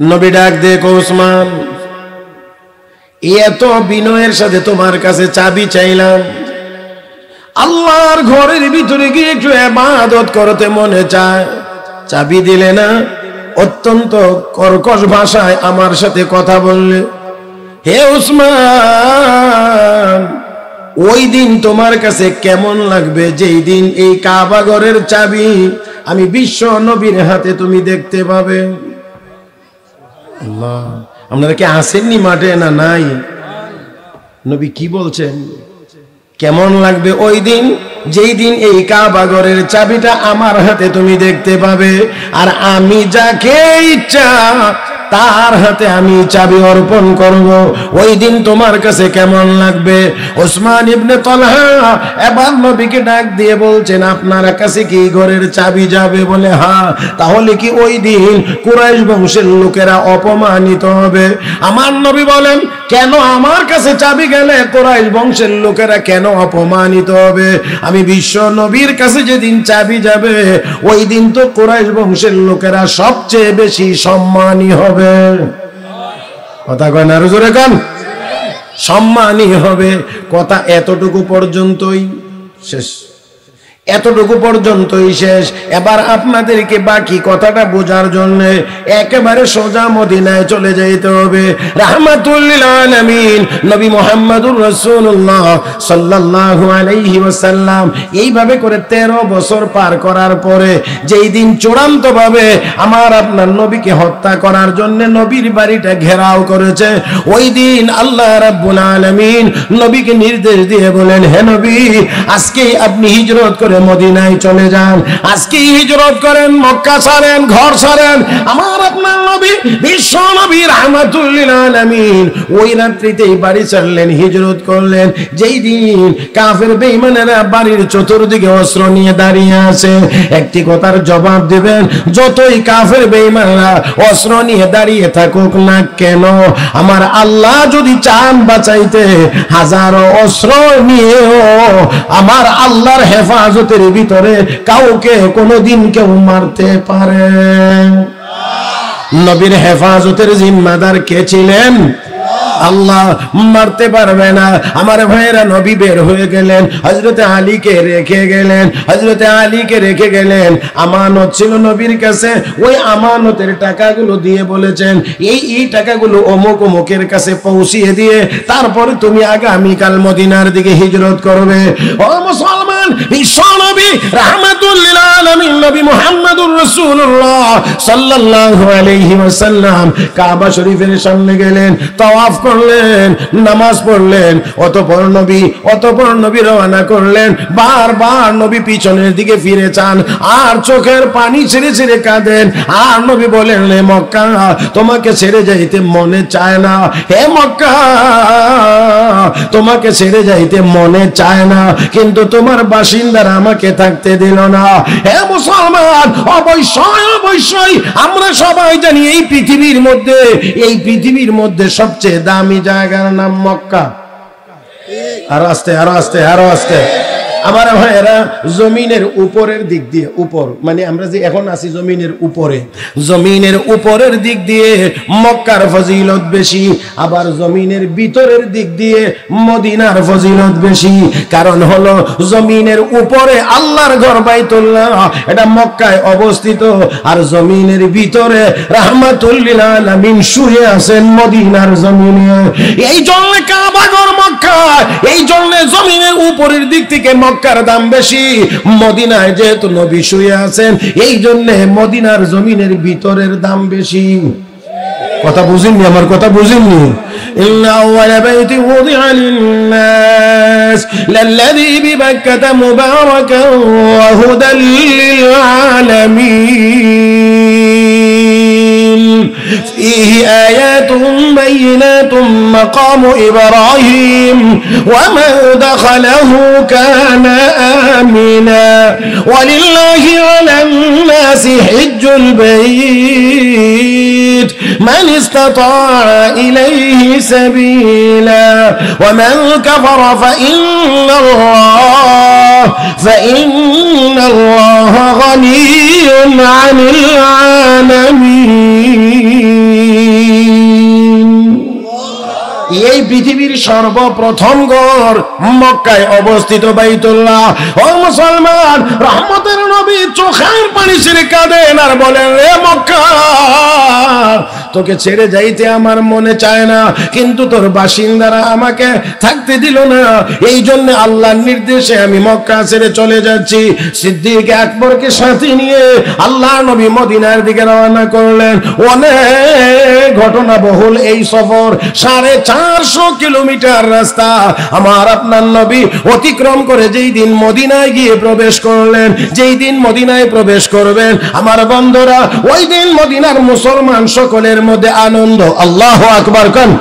নবী ডাক দিয়ে ওসমান, এত বিনয়ের সাথে তোমার কাছে চাবি চাইলাম, আল্লাহর ঘরের ভিতরে গিয়ে একটু ইবাদত করতে মনে চায়, চাবি দিলে না, অত্যন্ত কর্কশ ভাষায় আমার সাথে কথা বললে। হে ওসমান, ওই দিন তোমার কাছে কেমন লাগবে যেই দিন এই কাবা ঘরের চাবি আমি বিশ্ব নবীর হাতে তুমি দেখতে পাবে। আল্লাহ, আপনারা কি আসেননি মাঠে না নাই? নবী কি বলছেন? কেমন লাগবে ওই দিন যেই দিন এই কাবা ঘরের চাবিটা আমার হাতে তুমি দেখতে পাবে, আর আমি যাকে ইচ্ছা তার হাতে আমি চাবি অর্পণ করব। ওই দিন তোমার কাছে কেমন লাগবে? ওসমান ইবনে তালহা এবার নবীকে ডাক দিয়ে বলছেন, আপনার কাছে কি ঘরের চাবি যাবে? বলে হ্যাঁ। তাহলে কি ওই দিন কুরাইশ বংশের লোকেরা অপমানিত হবে? আমার নবী বলেন, কেন আমার কাছে চাবি গেলে কুরাইশ বংশের লোকেরা কেন অপমানিত হবে? আমি বিশ্ব নবীর কাছে যেদিন চাবি যাবে ওই দিন তো কুরাইশ বংশের লোকেরা সবচেয়ে বেশি সম্মানী হবে। কথা কয় না, আরো জোরে কান। সম্মানী হবে। কথা এতটুকু পর্যন্তই শেষ, এতটুকু পর্যন্তই শেষ। এবার আপনাদেরকে বাকি কথাটা বোঝার জন্য একেবারে সোজা মদিনায় চলে যেতে হবে। রাহমাতুল লিল আলামিন নবী মুহাম্মদুর রাসূলুল্লাহ সাল্লাল্লাহু আলাইহি ওয়াসাল্লাম এইভাবে করে 13 বছর পার করার পরে যেই দিন চূড়ান্ত ভাবে আমার আপনার নবীকে হত্যা করার জন্য নবীর বাড়িটা ঘেরাও করেছে, ওই দিন আল্লাহ রাব্বুল আলামিন নবীকে নির্দেশ দিয়ে বলেন, হে নবী, আজকে আপনি হিজরত করে মদিনায় চলে যান, আজকে হিজরত করেন, মক্কা ছাড়েন, ঘর ছাড়েন। আমার আপনার নবী বিশ্ব নবী রাহমাতুল লিল আলামিন ওই রাত্রিতেই বাড়ি ছাড়লেন, হিজরত করলেন। যেই দিন কাফের বেঈমানেরা বাড়ির চতুর্দিকে অস্ত্র নিয়ে দাঁড়িয়ে আছে, একটি কথার জবাব দিবেন, যতই কাফের বেঈমানেরা অস্ত্র নিয়ে দাঁড়িয়ে থাকুক না কেন, আমার আল্লাহ যদি চান বাঁচাইতে হাজারো অস্ত্র নিয়েও আমার আল্লাহর হেফাজতের ভিতরে কাউকে কোনোদিন কেউ মারতে পারে। নবীর হেফাজতের জিম্মাদার কে ছিলেন? আল্লাহ। মারতে পারবে না। আমার ভাইয়েরা, নবী বের হয়ে গেলেন, হযরতে আলীকে রেখে গেলেন, হযরতে আলীকে রেখে গেলেন। আমানত ছিল নবীর কাছে, ওই আমানতের টাকাগুলো দিয়ে বলেছেন, এই টাকাগুলো অমুক অমুকের কাছে পৌঁছিয়ে দিয়ে তারপরে তুমি আগামীকাল মদিনার দিকে হিজরত করবে। ও মুসলমান, বিশ্ব নবী রাহমাতুল লিল আলামিন নবী মুহাম্মদুর রাসূলুল্লাহ সাল্লাল্লাহু আলাইহি ওয়াসাল্লাম কাবা শরীফের সামনে গেলেন, তাওয়াফ করলেন, নামাজ পড়লেন, অতঃপর নবী রওনা করলেন। বারবার নবী পিছনের দিকে ফিরে চান আর চোখের পানি ছেড়ে ছেড়ে কাঁদেন। আর নবী বলেন, হে মক্কা, তোমাকে ছেড়ে যাইতে মনে চায় না। হে মক্কা, তোমাকে ছেড়ে যাইতে মনে চায় না, কিন্তু তোমার বাসিন্দারা আমাকে থাকতে দিল না। হে মুসলমান, অবশ্যই আমরা সবাই জানি এই পৃথিবীর মধ্যে সবচেয়ে দামি জায়গার নাম মক্কা। আরো আস্তে। আমার ভাইয়েরা, জমিনের উপরের দিক দিয়ে, উপর মানে আমরা যে এখন আছি জমিনের উপরের দিক দিয়ে মক্কার ফজিলত বেশি, আবার জমিনের ভিতরের দিক দিয়ে মদিনার ফজিলত বেশি। কারণ হলো জমিনের উপরে আল্লাহর ঘর বাইতুল্লাহ, এটা মক্কায় অবস্থিত, আর জমিনের ভিতরে রাহমাতুল লিল আলামিন শুয়ে আছেন মদিনার জমিনে। এই জন্য কাবা ঘর মক্কা, এই জন্য জমিনের উপরের দিক থেকে মক্কার দাম বেশি। মদিনায় যেহেতু নবী শুয়ে আছেন, এই জন্য মদিনার জমিনের ভিতরের দাম বেশি। কথা বুঝেননি? আমার কথা বুঝেননি? ইন্না আউয়ালা বাইতি উযিআ লিন-নাস লাল্লাযী বিবাক্কাতা মুবারাকান ওয়া হুদাল লিল আলামিন ফীহি আয়াতুন বাইয়িনাতুন মাকামু ইব্রাহিম ওয়া মান দাখালাহু কানা আমিনা ওয়া লিল্লাহি আলান-নাসি হিজ্জুল বাইত মান ইসতাতা'a ইলাইহি সাবিলা ওয়া মান কাফারা ফাইন্নাল্লাহা গানিয়্যুন 'আনিল 'আলামিন। এই পৃথিবীর সর্বপ্রথম ঘর মক্কায় অবস্থিত বাইতুল্লাহ। ও মুসলমান, রহমতের নবী চোখের পানি ছেড়ে কাঁদেন আর বলেন, রে মক্কা, তোকে ছেড়ে যাইতে আমার মনে চায় না, কিন্তু তোর বাসিন্দারা আমাকে থাকতে দিল না, এই জন্য আল্লাহর নির্দেশে আমি মক্কা ছেড়ে চলে যাচ্ছি। সিদ্দিক আকবরকে সাথে নিয়ে আল্লাহ নবী মদিনার দিকে রওনা করলেন। অনেক ঘটনা বহুল এই সফর, 450 কিলোমিটার রাস্তা আমার আপনার নবী অতিক্রম করে যেই দিন মদিনায় গিয়ে প্রবেশ করলেন, যেই দিন মদিনায় প্রবেশ করবেন আমার বন্ধুরা, ওই দিন মদিনার মুসলমান সকলের মধ্যে আনন্দ। আল্লাহু আকবার কোন।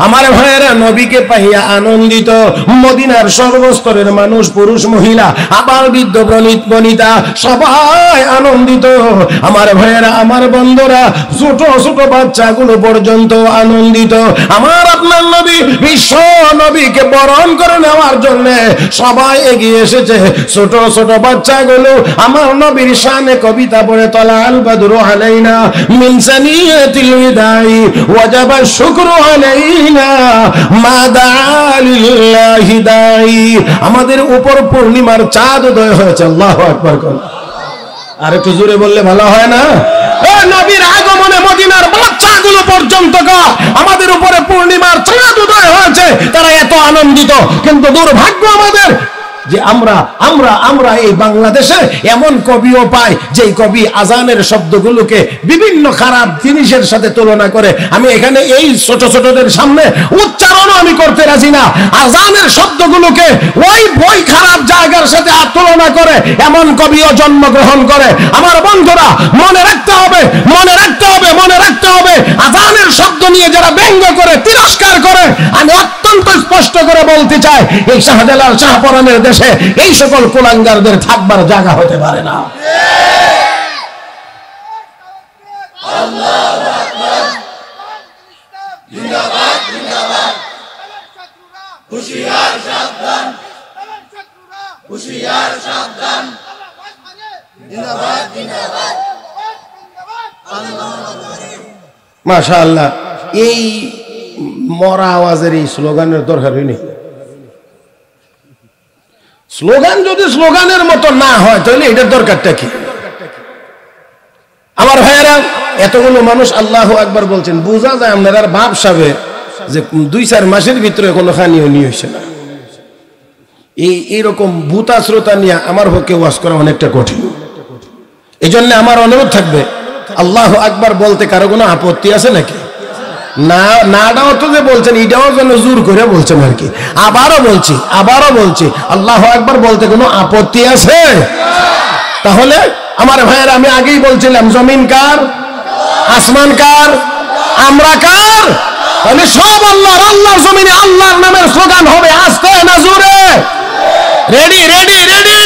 আমার ভাইয়েরা নবীকে পাইয়া আনন্দিত, মদিনার সর্বস্তরের মানুষ, পুরুষ মহিলা, আবার বৃদ্ধ বনিতা সবাই আনন্দিত। আমার ভাইয়েরা, আমার বন্ধুরা, ছোট ছোট বাচ্চাগুলো পর্যন্ত আনন্দিত। আমার আপনার নবী, বিশ্ব নবীকে বরণ করে নেওয়ার জন্য সবাই এগিয়ে এসেছে। ছোট ছোট বাচ্চাগুলো আমার নবীর শানে কবিতা পড়ে, তলা আল বাদরু আলাইনা মিন সানিয়াতিল বিদাই ওয়াজাবা শুকরু আলাইনা আমাদের উপর পূর্ণিমার চাঁদ উদয় হয়েছে। আল্লাহু আকবার। আর একটু জোরে বললে ভালো হয় না? নবীর আগমনে মদিনার বাচ্চাগুলো পর্যন্ত আমাদের উপরে পূর্ণিমার চাঁদ উদয় হয়েছে, তারা এত আনন্দিত। কিন্তু দুর্ভাগ্য আমাদের যে আমরা এই বাংলাদেশে এমন কবিও পাই, যে কবি আজানের শব্দগুলোকে বিভিন্ন খারাপ জিনিসের সাথে তুলনা করে। আমি এখানে এই ছোট ছোটদের সামনে উচ্চারণও আমি করতে রাজি না। আজানের শব্দগুলোকে ওই খারাপ জায়গার সাথে তুলনা করে এমন কবিও জন্মগ্রহণ করে। আমার বন্ধুরা, মনে রাখতে হবে, মনে রাখতে হবে, মনে রাখতে হবে, আজানের শব্দ নিয়ে যারা ব্যঙ্গ করে, তিরস্কার করে, আমি অত্যন্ত স্পষ্ট করে বলতে চাই, এই শাহজালাল শাহপরানের দেশে এই সকল কুলাঙ্গারদের থাকবার জায়গা হতে পারে না। মাশাআল্লাহ, এই মরা আওয়াজের এই স্লোগানের দরকার হয়নি। স্লোগান যদি স্লোগানের মতো না হয়, তাহলে এটার দরকারটা কি? আমার ভাইয়েরা, এতগুলো মানুষ আল্লাহু আকবার বলছেন, বোঝা যায় আপনার বাপ সাবে যে 2-4 মাসের ভিতরে কোনো খানিও নিয়ে হয়েছে না। এইরকম ভূতা শ্রোতা নিয়ে আমার পক্ষে ওয়াজ করা অনেকটা কঠিন। এই জন্য আমার অনুরোধ থাকবে, আল্লাহু আকবার বলতে কারো কোনো আপত্তি আছে নাকি? না, নাটাও তো যে বলছেন, এটাও যেন জোর করে বলছেন আর কি। আবারও বলছি, আল্লাহু আকবার বলতে কোনো আপত্তি আছে? তাহলে আমার ভাইয়েরা, আমি আগেই বলছিলাম, জমিন কার, আসমান কার, আমরা কার? তাহলে সব আল্লাহর। আল্লাহর জমিনে আল্লাহর নামের স্লোগান হবে, আস্তে না জোরে? রেডি রেডি রেডি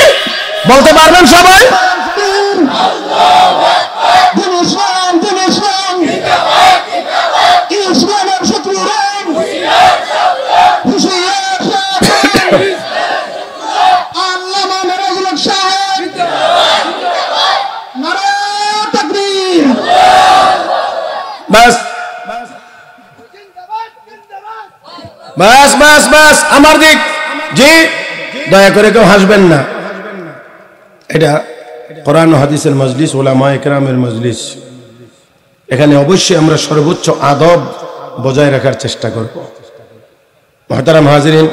বলতে পারবেন সবাই? বাস বাস বাস বাস, আমার দিক। জি, দয়া করে কেউ হাসবেন না। এটা কোরআন ও হাদিসের মজলিস, উলামায়ে কেরামের মজলিস। এখানে অবশ্যই আমরা সর্বোচ্চ আদব বজায় রাখার চেষ্টা করব। মুহতারাম হাজিরিন,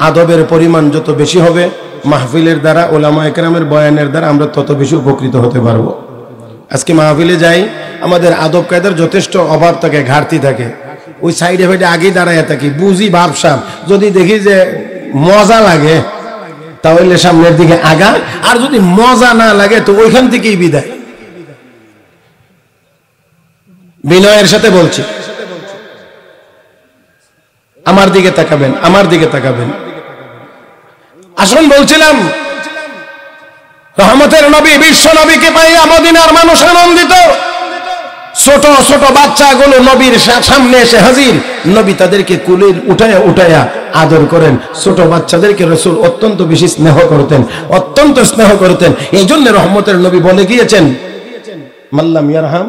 আদবের পরিমাণ যত বেশি হবে, মাহফিলের দ্বারা, উলামায়ে কেরামের বয়ানের দ্বারা আমরা তত বেশি উপকৃত হতে পারবো। আজকে মাহফিলে যাই, আমাদের আদব কায়দার যথেষ্ট অভাব থাকে, ঘাটতি থাকে। ওই সাইডে ফাইডে আগেই দাঁড়ায় থাকি, বুঝি ভাবসাব। যদি দেখি যে মজা লাগে তাহলে সামনের দিকে আগা, আর যদি মজা না লাগে তো ওইখান থেকেই বিদায়। বিনয়ের সাথে বলছি, আমার দিকে তাকাবেন, আমার দিকে তাকাবেন। আসুন, বলছিলাম, রহমতের নবী, বিশ্ব নবীকে পাইয়া মদিনার মানুষ আনন্দিত। ছোট ছোট বাচ্চাগুলো নবীর সামনে এসে হাজির। নবী তাদেরকে কুলে উঠায়া আদর করেন। ছোট বাচ্চাদেরকে রাসূল অত্যন্ত বেশি স্নেহ করতেন, অত্যন্ত স্নেহ করতেন। এই জন্য রহমতের নবী বলে গিয়েছেন, মাল্লাম ইয়ারহাম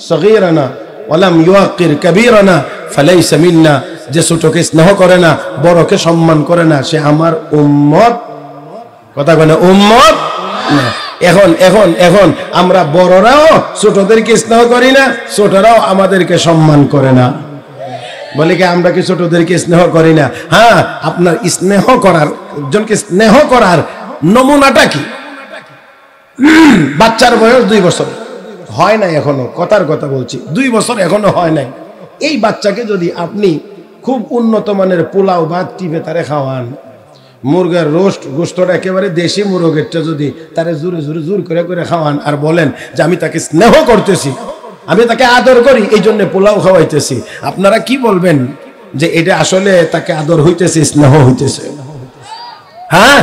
সগীরানা ওয়ালাম ইউআক্কির কাবীরানা ফালাইসা মিন্না, যে ছোটকে স্নেহ করে না, বড়কে সম্মান করে না, সে আমার উম্মত। কথা বলে উম্মত না। এখন এখন এখন আমরা বড়রাও ছোটদেরকে স্নেহ করি না, ছোটরাও আমাদেরকে সম্মান করে না। বলে কি আমরা কি ছোটদেরকে স্নেহ করি না? হ্যাঁ, আপনার স্নেহ করার, একজনকে স্নেহ করার নমুনাটা কি? বাচ্চার বয়স 2 বছর হয় নাই এখনো, কথার কথা বলছি, 2 বছর এখনো হয় নাই। এই বাচ্চাকে যদি আপনি খুব উন্নত মানের পোলাও ভাত টিপে তারে খাওয়ান, মুরগের রোস্ট গোস্তটা একেবারে দেশি মুরগেরটা যদি তারে জোরে জোরে জোর করে করে খাওয়ান, আর বলেন যে আমি তাকে স্নেহ করতেছি, আমি তাকে আদর করি, এই জন্য পোলাও খাওয়াইতেছি, আপনারা কি বলবেন? যে এটা আসলে তাকে আদর হইতেছে, স্নেহ হইতেছে? হ্যাঁ,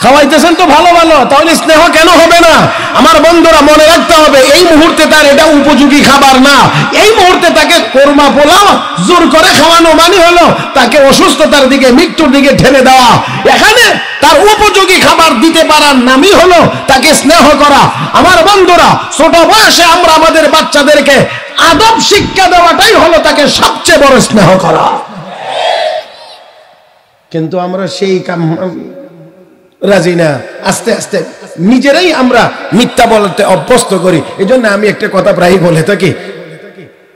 খাওয়াইতেছেন তো ভালো ভালো, তাহলে স্নেহ কেন হবে না? আমার বন্ধুরা মনে রাখতে হবে, এই মুহূর্তে তার এটা উপযোগী খাবার না। এই মুহূর্তে তাকে কোরমা পোলাও জোর করে খাওয়ানো মানে হলো তাকে অসুস্থতার দিকে, মৃত্যুর দিকে ঠেলে দেওয়া। এখানে তার উপযোগী খাবার দিতে পারার নামই হলো তাকে স্নেহ করা। আমার বন্ধুরা, ছোট বয়সে আমরা আমাদের বাচ্চাদেরকে আদব শিক্ষা দেওয়াটাই হলো তাকে সবচেয়ে বড় স্নেহ করা। কিন্তু আমরা সেই কাম রাজি না। আস্তে আস্তে নিজেরাই আমরা মিথ্যা বলতে অভ্যস্ত করি। এই জন্য আমি একটা কথা প্রায় বলে থাকি,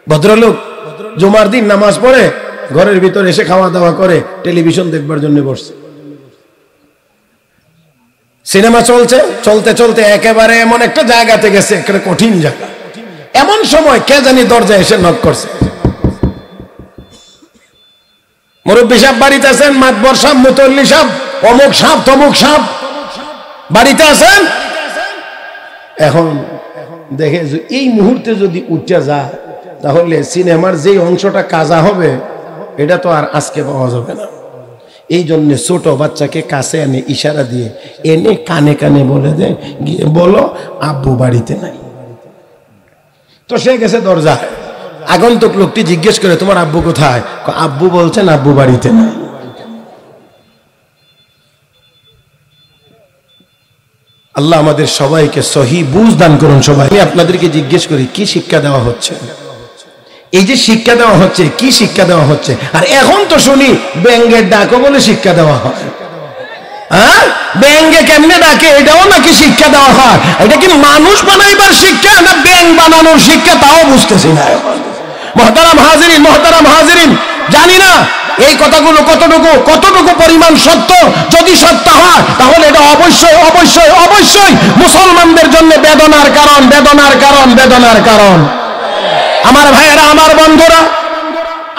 ভদ্রলোক জুমার দিন নামাজ পড়ে ঘরের ভিতরে এসে খাওয়া দাওয়া করে, টেলিভিশন দেখবার জন্য বসছে। সিনেমা চলছে, চলতে চলতে একেবারে এমন একটা জায়গাতে গেছে, একটা কঠিন জায়গা। এমন সময় কে জানি দরজা এসে নক করছে। মুরব্বী সাহেব বাড়িতে আছেন, মাতবর সাহেব, মুতল্লি সাহেব, অমুক সাহেব, তমুক সাহেব বাড়িতে আছেন। এখন দেখে এই মুহূর্তে যদি উঠে যায়, তাহলে সিনেমার যে অংশটা কাজা হবে এটা তো আর আজকে পাওয়া যাবে না। এই জন্য ছোট বাচ্চাকে কাছে এনে ইশারা দিয়ে এনে কানে কানে বলে দেয়, গিয়ে বলো আব্বু বাড়িতে নাই। তো সে গেছে দরজা, আগন্তুক লোকটি জিজ্ঞেস করে তোমার আব্বু কোথায়? আব্বু বলছেন আব্বু বাড়িতে নাই। আল্লাহ আমাদের সবাইকে সহি বুঝ দান করুন। সবাই আপনাদেরকে জিজ্ঞেস করি, কি শিক্ষা দেওয়া হচ্ছে? এই যে শিক্ষা দেওয়া হচ্ছে, কি শিক্ষা দেওয়া হচ্ছে? আর এখন তো শুনি ব্যাঙ্গের ডাকও বলে শিক্ষা দেওয়া হয়। হ্যাঁ, ব্যাঙ্গে কেমনে ডাকে এটাও নাকি শিক্ষা দেওয়া হয়। এটা কি মানুষ বানাইবার শিক্ষা না ব্যাঙ্গ বানানোর শিক্ষা, তাও বুঝতেছি না। মহতারাম হাজিরিন, মহতারাম হাজিরিন, জানি না এই কথাগুলো কতটুকু পরিমাণ সত্য। যদি সত্য হয় তাহলে এটা অবশ্যই অবশ্যই অবশ্যই মুসলমানদের জন্য বেদনার কারণ, বেদনার কারণ, বেদনার কারণ। আমার ভাইয়েরা, আমার বন্ধুরা,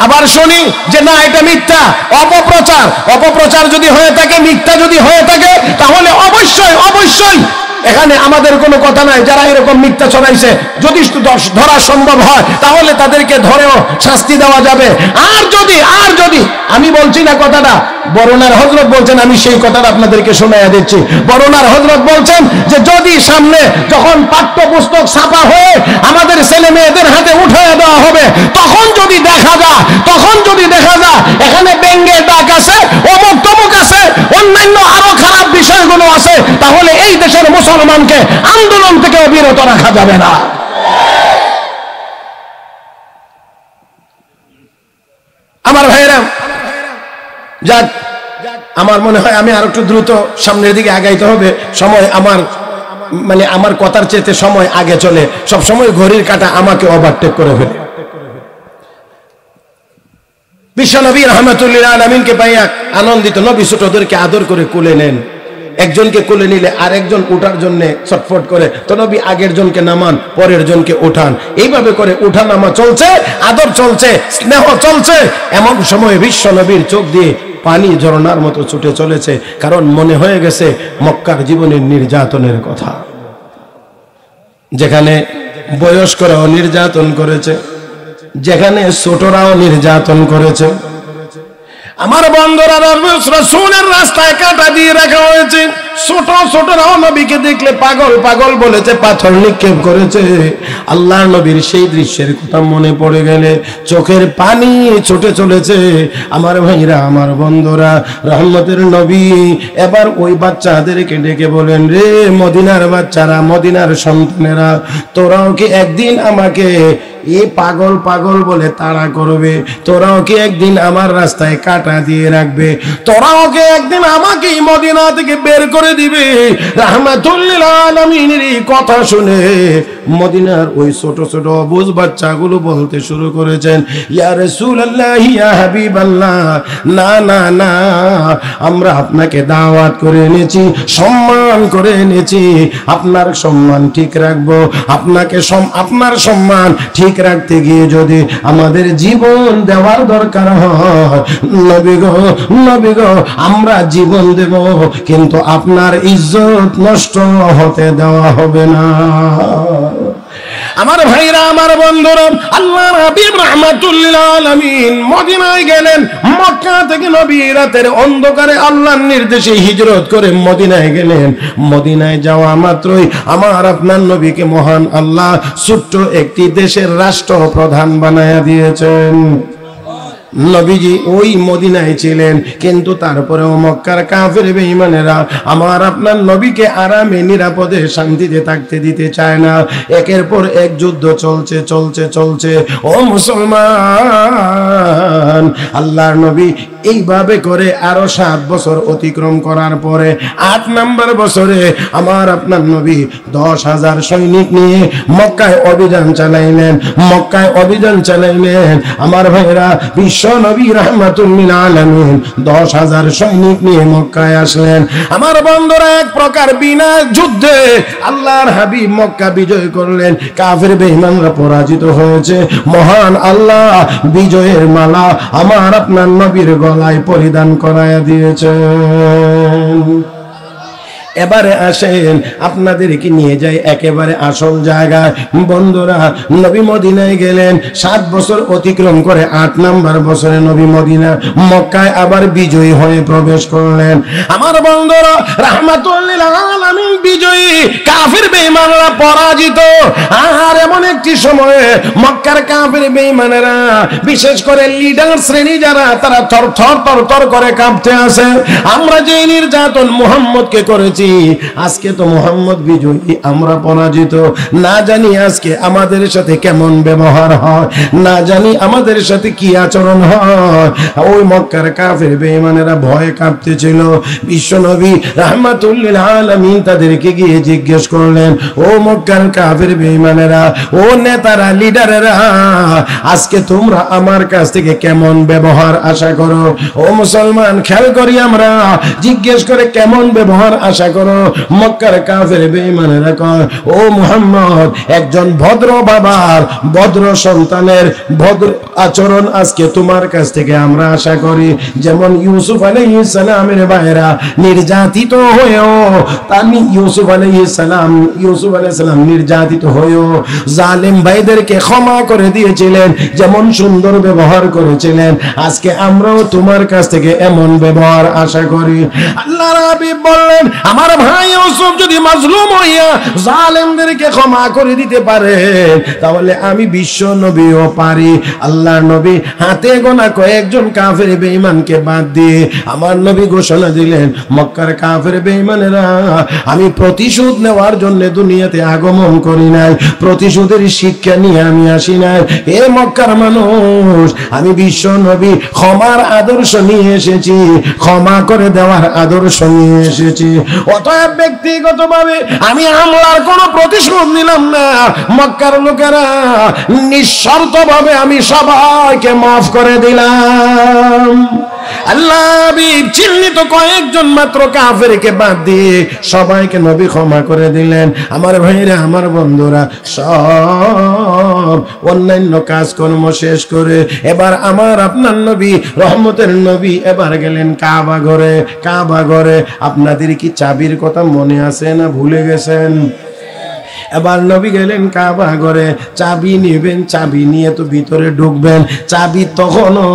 আবার শুনি যে না এটা মিথ্যা, অপপ্রচার। অপপ্রচার যদি হয়ে থাকে, মিথ্যা যদি হয়ে থাকে, তাহলে অবশ্যই অবশ্যই এখানে আমাদের কোনো কথা নাই। যারা এরকম মিথ্যা ছড়াইছে যদি ধরা সম্ভব হয়, তাহলে তাদেরকে ধরেও শাস্তি দেওয়া যাবে। আর যদি আমি বলছি না কথাটা, বরুণার হযরত বলছেন, আমি সেই কথাটা আপনাদেরকে শোনাইয়া দিচ্ছি। বরুণার হযরত বলছেন যে যদি সামনে যখন পাঠ্যপুস্তক ছাপা হয়ে আমাদের ছেলে মেয়েদের হাতে উঠাইয়া দেওয়া হবে, তখন যদি দেখা যায় এখানে ব্যঙ্গের ডাক আছে, অমুক তমুক আছে, অন্যান্য আরো খারাপ বিষয়গুলো আছে, তাহলে এই দেশের মুসলমানকে আন্দোলন থেকে বিরত রাখা যাবে না। আমার ভাইয়েরা, যাক, আমার মনে হয় আমি আর একটু দ্রুত সামনের দিকে আগাইতে হবে। সময় আমার কথার চেয়ে সময় আগে চলে, সব সময় ঘড়ির কাঁটা আমাকে ওভারটেক করে ফেলে। বিশ্বনবী রাহমাতুল্লিল আলামিনকে পাইয়া আনন্দিত নবী ছোটদেরকে আদর করে কোলে নেন। একজনকে কোলে নিলে আরেকজন উঠার জন্য ছটফট করে, তো নবী আগের জনকে নামান, পরের জনকে উঠান। এইভাবে করে উঠা নামা চলছে, আদর চলছে, স্নেহ চলছে। এমন সময় বিশ্বনবীর চোখ দিয়ে পানি ঝরনার মতো ছুটে চলেছে, কারণ মনে হয়ে গেছে মক্কার জীবনের নির্যাতনের কথা, যেখানে বয়স্করাও নির্যাতন করেছে, যেখানে ছোটরাও নির্যাতন করেছে। আমার বন্ধুরা, রাসূলের রাস্তায় কাঁটা দিয়ে রাখা হয়েছে। ছোট ছোটরাও নবীকে দেখলে পাগল পাগল বলেছে, পাথর নিক্ষেপ করেছে। আল্লাহর নবীর সেই দৃশ্যের কথা মনে পড়ে গেলে চোখের পানি ছুটে চলেছে। আমার ভাইরা, আমার বন্ধুরা, রহমতের নবী এবার ওই বাচ্চাদেরকে ডেকে বলেন, রে মদিনার বাচ্চারা, মদিনার সন্তানেরা, তোরাও কি একদিন আমাকে এই পাগল পাগল বলে তাড়া করবে? তোরাও কি একদিন আমার রাস্তায় কাটা দিয়ে রাখবে? তোরাও কি একদিন আমাকে মদিনা থেকে বের করে দিবে? রাহমাতুল লিল আলামিনের কথা শুনে মদিনার ওই ছোট ছোট অবুঝ বাচ্চাগুলো বলতে শুরু করেছেন, ইয়া রাসূলুল্লাহ, ইয়া হাবিবাল্লাহ, না না না, আমরা আপনাকে দাওয়াত করে এনেছি, সম্মান করে এনেছি, আপনার সম্মান ঠিক রাখবো। আপনার সম্মান ঠিক রাখতে গিয়ে যদি আমাদের জীবন দেওয়ার দরকার হয়, নবী গো, নবী গো, আমরা জীবন দেব, কিন্তু আপনার ইজ্জত নষ্ট হতে দেওয়া হবে না। আমার ভাইরা, আমার বন্ধুরা, আল্লাহর হাবিব রাহমাতুল লিল আলামিন মদিনায় গেলেন। মক্কা থেকে নবী রাতের অন্ধকারে আল্লাহর নির্দেশে হিজরত করে মদিনায় গেলেন। মদিনায় যাওয়া মাত্রই আমার আপনার নবীকে মহান আল্লাহ ছোট্ট একটি দেশের রাষ্ট্রপ্রধান বানায়া দিয়েছেন। নবীজি ওই মদিনায় ছিলেন, কিন্তু তারপরেও মক্কার কাফের বেঈমানেরা আমার আপনার নবীকে আরামে নিরাপদে শান্তিতে থাকতে দিতে চায় না। একের পর এক যুদ্ধ চলছে চলছে চলছে। ও মুসলমান, আল্লাহর নবী এইভাবে করে আরো 7 বছর অতিক্রম করার পরে 8 নম্বর বছরে আমার আপনার নবী 10,000 সৈনিক নিয়ে মক্কায় অভিযান চালাইলেন। মক্কায় অভিযান চালাইলেন। আমার ভাইরা, বিশ্ব নবী রাহমাতুল লিল আলামিন 10,000 সৈনিক নিয়ে মক্কায় আসলেন। আমার বন্ধুরা, এক প্রকার বিনা যুদ্ধে আল্লাহর হাবিব মক্কা বিজয় করলেন। কাফের বেঈমানরা পরাজিত হয়েছে। মহান আল্লাহ বিজয়ের মালা আমার আপনার নবীর গলায় পরিধান করায়া দিয়েছেন। এবারে আসেন, আপনাদেরকে নিয়ে যাই একেবারে আসল জায়গায়। বন্ধুরা, নবী মদিনায় গেলেন, 7 বছর অতিক্রম করে 8 নম্বর বছরে নবী মদিনা মক্কায় আবার বিজয়ী হয়ে প্রবেশ করলেন। আমার বন্ধুরা, রাহমাতুল লিল আলামিন বিজয়ী, কাফের বেঈমানরা পরাজিত। আর এমন একটি সময়ে মক্কার কাফের বেঈমানেরা, বিশেষ করে লিডার শ্রেণী যারা, তারা থরথর করে কাঁপতে আছে। আমরা যে নির্যাতন মুহাম্মদকে করেছি, আজকে তো মুহাম্মদ বিজয়ী, আমরা পরাজিত। না জানি আজকে আমাদের সাথে কেমন ব্যবহার হয়, না জানি আমাদের সাথে কি আচরণ হয়। ওই মক্কার কাফের বেঈমানেরা ভয়ে কাঁপতেছিল। বিশ্বনবী রাহমাতুল লিল আলামিন তাদেরকে গিয়ে জিজ্ঞেস করলেন, ও মক্কার কাফের বেঈমানেরা, ও নেতারা, লিডারেরা, আজকে তোমরা আমার কাছ থেকে কেমন ব্যবহার আশা করো? ও মুসলমান, খেয়াল করি আমরা, জিজ্ঞেস করে কেমন ব্যবহার আশা করো? মক্কার কাফের বেঈমানেরা কয়, ও মুহাম্মদ, একজন ভদ্র বাবার ভদ্র সন্তানের ভদ্র আচরণ আজকে তোমার কাছ থেকে আমরা আশা করি। যেমন ইউসুফ আলাইহিস সালামের ভাইরা নির্যাতিত হয়েও, ইউসুফ আলাইহিস সালাম নির্যাতিত হয়েও জালেম ভাইদেরকে ক্ষমা করে দিয়েছিলেন, যেমন সুন্দর ব্যবহার করেছিলেন, আজকে আমরাও তোমার কাছ থেকে এমন ব্যবহার আশা করি। আল্লাহর হাবিব বললেন, আমার ভাই ইউসুফ যদি মাজলুম হইয়া জালেমদেরকে ক্ষমা করে দিতে পারে, তাহলে আমি বিশ্ব নবীও পারি। আল্লাহর নবী হাতে গোনা কয়েকজন কাফের বেঈমানকে বাদ দিয়ে আমার নবী ঘোষণা দিলেন, মক্কার কাফের বেঈমানেরা, আমি প্রতিশোধ নেওয়ার জন্য দুনিয়াতে আগমন করি নাই, প্রতিশোধের শিক্ষা নিয়ে আমি আসি নাই। এ মক্কার মানুষ, আমি বিশ্ব নবী ক্ষমার আদর্শ নিয়ে এসেছি, ক্ষমা করে দেওয়ার আদর্শ নিয়ে এসেছি। অতএব ব্যক্তিগতভাবে আমি হামলার কোনো প্রতিশোধ নিলাম না। মক্কার লোকেরা, নিঃশর্তভাবে আমি সবাইকে মাফ করে দিলাম। আল্লাহ চিহ্নিত কয়েকজন মাত্র কাফেরকে বাদ দিয়ে সবাইকে নবী ক্ষমা করে দিলেন। আমার ভাইরা, আমার বন্ধুরা, সব অন্যান্য কাজকর্ম শেষ করে এবার আমার আপনার নবী, রহমতের নবী, এবার গেলেন কাবা ঘরে। কাবা ঘরে আপনাদের কি চাবির কথা মনে আছে না ভুলে গেছেন? এবার নবী গেলেন কাবা ঘরে, চাবি নেবেন, চাবি নিয়ে তো ভিতরে ঢুকবেন। চাবি তখনও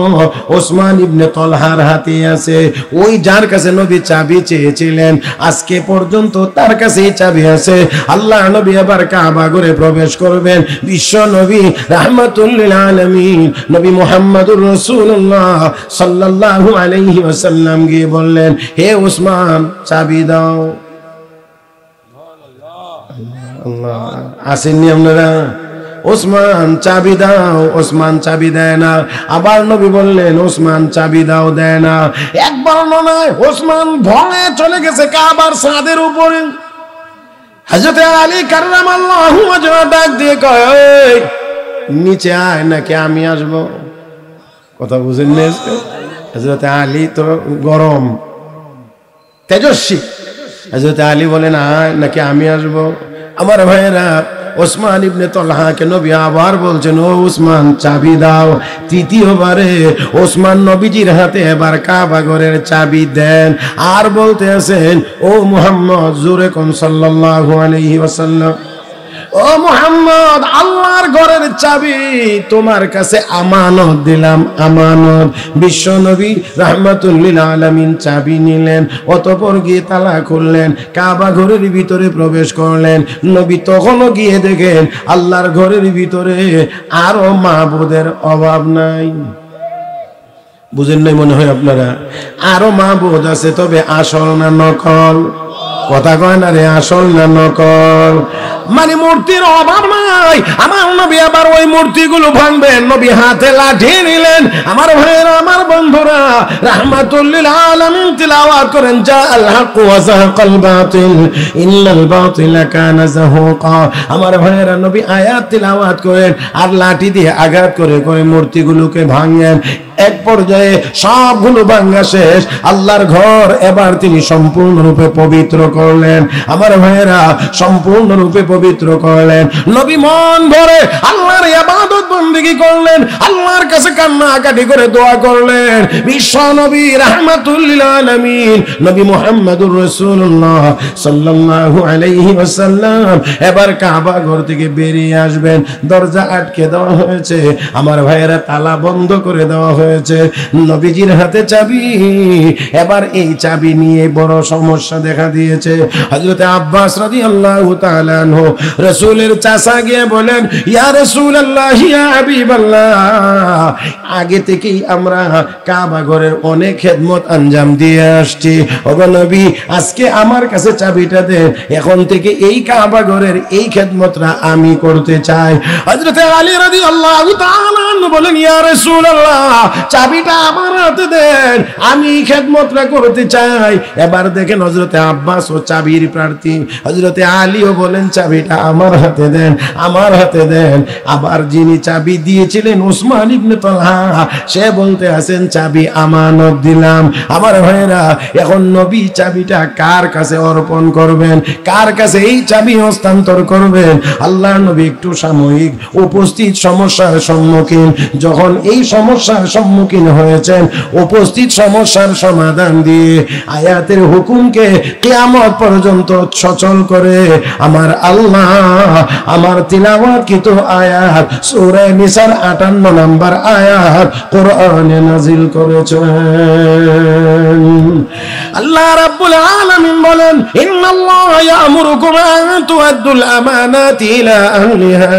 ওসমান ইবনে তলহার হাতে আছে। ওই যার কাছে নবী চাবি চেয়েছিলেন আজকে পর্যন্ত তার কাছেই চাবি আছে। আল্লাহ নবী এবার কাবা ঘরে প্রবেশ করবেন। বিশ্ব নবী রাহমাতুল লিল আলামিন নবী মুহাম্মদুর রাসূলুল্লাহ সাল্লাল্লাহু আলাইহি ওয়াসাল্লাম গিয়ে বললেন, হে ওসমান চাবি দাও। আল্লাহ, আসেননি আপনারা? ওসমান চাবি দাও, ওসমান চাবি দেয় না। আবার নবী বললেন ওসমান চাবি দাও, দেয় না। একবার নয়, ওসমান ভয়ে চলে গেছে কাবার ছাদের উপরে। হযরত আলী কাররামাল্লাহু ওয়াজহু ডাক দিয়ে কয়, এই নিচে আয় নাকি আমি আসবো? কথা বুঝেন না? হযরত আলী তো গরম তেজস্বী। হযরত আলী বলেন আয় নাকি আমি আসবো? আমার ভাইয়েরা, ওসমান ইবনে তলহাকে নবী আবার বলছেন, ও ওসমান চাবি দাও। তৃতীয়বারে ওসমান নবীজির হাতে এবার কাবা ঘরের চাবি দেন, আর বলতে আছেন, ও মুহাম্মদ জোরে কোন সাল্লাল্লাহু আলাইহি ওয়াসাল্লাম, ও মুহাম্মদ আল্লাহর ঘরের চাবি তোমার কাছে আমানত দিলাম, আমানত। বিশ্ব নবী রাহমাতুল লিল আলামিন চাবি নিলেন, অতঃপর গিয়ে তালা খুললেন, কাবা ঘরের ভিতরে প্রবেশ করলেন। নবী তখনও গিয়ে দেখেন আল্লাহর ঘরের ভিতরে আরো মাবুদের অভাব নাই। বুঝেন নাই মনে হয় আপনারা? আরো মাবুদ আছে, তবে আসল না নকল? কথা কয় না রে, আসল না নকল? মানে মূর্তির অভাব নাই। আমার নবী আবার ওই মূর্তিগুলো ভাঙবেন, নবী হাতে লাঠি নিলেন। আমার ভাইয়েরা, আমার বন্ধুরা, রাহমাতুল লিল আলামিন তিলাওয়াত করেন, জাআল হক ওয়া যাহাকাল বাতিল ইন্নাল বাতিলা কানা যাহুকা। আমার ভাইয়েরা, নবী আয়াত তিলাওয়াত করেন আর লাঠি দিয়ে আঘাত করে করে মূর্তিগুলোকে ভাঙেন। এক পর্যায়ে সবগুলো ভাঙা শেষ। আল্লাহর ঘর এবার তিনি সম্পূর্ণরূপে পবিত্র করলেন। আমার ভাইয়েরা, সম্পূর্ণরূপে পবিত্র করলেন। নবী মন ভরে আল্লাহর ইবাদত বندگی করলেন, আল্লাহর কাছে কান্নাকাটি করে দোয়া করলেন। বিশ্ব নবী রাহমাতুল লিল আলামিন নবী মুহাম্মদুর রাসূলুল্লাহ সাল্লাল্লাহু আলাইহি ওয়াসাল্লাম এবার কাবা ঘর থেকে বেরিয়ে আসবেন। দরজা আটকে দেওয়া হয়েছে, আমার ভাইয়েরা, তালা বন্ধ করে দেওয়া হয়েছে। নবীজির হাতে চাবি। এবার এই চাবি নিয়ে বড় সমস্যা দেখা দিয়েছে। হযরত আব্বাস রাদিয়াল্লাহু তাআলা আনহু রাসূলের চাচা গিয়ে বলেন, ইয়া রাসূলুল্লাহ, ইয়া হাবিবাল্লাহ, আগে থেকেই আমরা কাবা ঘরের অনেক খেদমত আঞ্জাম দিয়ে আসছি। ওগো নবী, আজকে আমার কাছে চাবিটা দেন, এখন থেকে এই কাবা ঘরের এই খেদমতটা আমি করতে চাই। হযরত আলী রাদিয়াল্লাহু তাআলা আনহু বলেন, ইয়া রাসূলুল্লাহ, চাবিটা আমার হাতে দেন, আমি খেদমতটা করতে চাই। এবার দেখেন হযরতে আব্বাস ও চাবির প্রার্থী, হযরতে আলীও বলেন চাবিটা আমার হাতে দেন, আমার হাতে দেন। আবার যিনি চাবি দিয়েছিলেন ওসমান ইবনে তালহা, সে বলতে আছেন চাবি আমানত দিলাম। আমার ভাইয়েরা, এখন নবী চাবিটা কার কাছে অর্পণ করবেন, কার কাছে এই চাবি হস্তান্তর করবেন? আল্লাহ নবী একটু সাময়িক উপস্থিত সমস্যার সম্মুখীন, যখন এই সমস্যার সম্মুখীন হয়েছেন, উপস্থিত সমস্যার সমাধান দিয়ে আয়াতের হুকুমকে কিয়ামত পর্যন্ত সচল করে আমার আল্লাহ আমার তিলাওয়াতকৃত আয়াত সূরা নিসার 58 নম্বর আয়াত কোরআনে নাযিল করেছেন। আল্লাহ রাব্বুল আলামিন বলেন, ইন্নাল্লাহা ইয়া'মুরুকুম আন তু'আদ্দুল আমানাতি ইলা আহলিহা।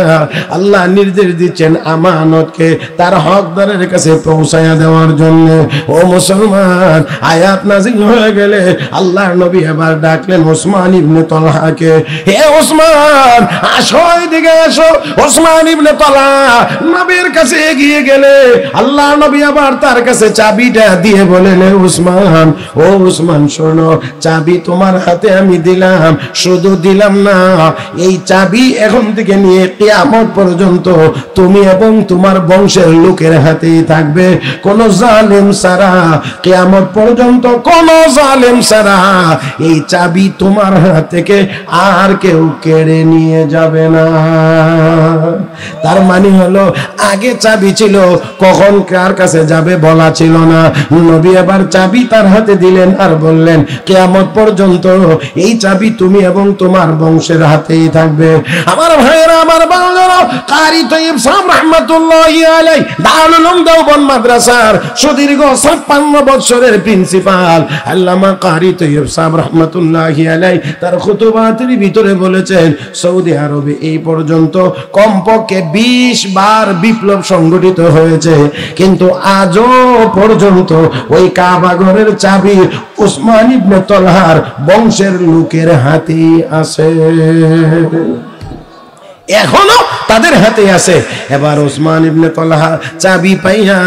আল্লাহ নির্দেশ দিচ্ছেন আমানতকে তার হকদারের কাছে পৌঁছায়া দেওয়ার জন্য। ও মুসলমান, আয়াত নাযিল হয়ে গেলে আল্লাহর নবী এবার ডাকলেন ওসমান ইবনে তালহাকে, হে ওসমান, আসো এদিকে আসো। ওসমান ইবনে তালহা নবীর কাছে এগিয়ে গেলে আল্লাহর নবী আবার তার কাছে চাবিটা দিয়ে বলেন, হে ওসমান, ও ওসমান শোনো, চাবি তোমার হাতে আমি দিলাম, শুধু দিলাম না, এই চাবি এখন থেকে নিয়ে কিয়ামত পর্যন্ত তুমি এবং তোমার বংশের লোকের হাতেই থাকবে। কোন জালেম ছাড়া কিয়ামত পর্যন্ত, কোন জালেম ছাড়া এই চাবি তোমার হাত থেকে আর কেউ কেড়ে নিয়ে যাবে না। তার মানে হলো আগে চাবি ছিল, কখন কার কাছে যাবে বলা ছিল না। নবী এবার চাবি তার হাতে দিলেন আর বললেন, কিয়ামত পর্যন্ত এই চাবি তুমি এবং তোমার বংশের হাতেই থাকবে। আমার ভাইয়েরা, আমার বাংলারা, কারি তৈয়ব সাহেব রাহমাতুল্লাহি আলাইহি দারুল উলুম দেওবন্দ মাদ্রাসার সুদীর্ঘ 56 বছরের প্রিন্সিপাল আল্লামা কারি তৈয়ব সাহেব রাহমাতুল্লাহি আলাইহি তার খুতবাতের ভিতরে বলেছেন, সৌদি আরবে এই পর্যন্ত কমপক্ষে 20 বার বিপ্লব সংগঠিত হয়েছে, কিন্তু আজও পর্যন্ত ওই কাবা ঘরের চাবি উসমান ইবনে তলহার বংশের লোকের হাতে আছে, এখনো তাদের হাতে আছে। এবার ওসমান ইবনে তলহা চাবি পাইয়া